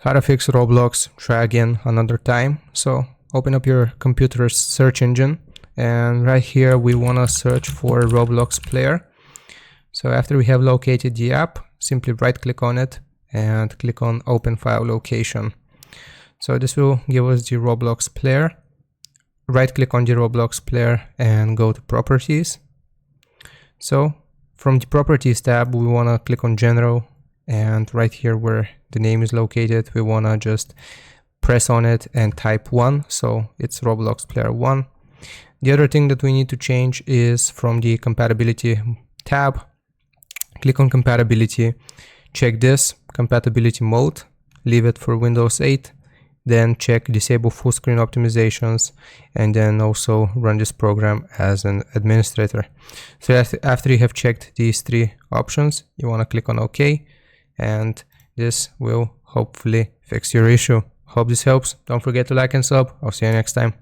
How to fix Roblox, try again another time. So open up your computer's search engine, and right here we want to search for Roblox player. So after we have located the app, simply right click on it and click on open file location. So this will give us the Roblox player. Right click on the Roblox player and go to properties. So from the properties tab we want to click on general, and right here where the name is located we want to just press on it and type 1, so it's Roblox player 1. The other thing that we need to change is from the compatibility tab, click on compatibility, check this compatibility mode, leave it for Windows 8, then check disable full screen optimizations, and then also run this program as an administrator. So after you have checked these three options, you want to click on OK, and this will hopefully fix your issue. Hope this helps. Don't forget to like and sub. I'll see you next time.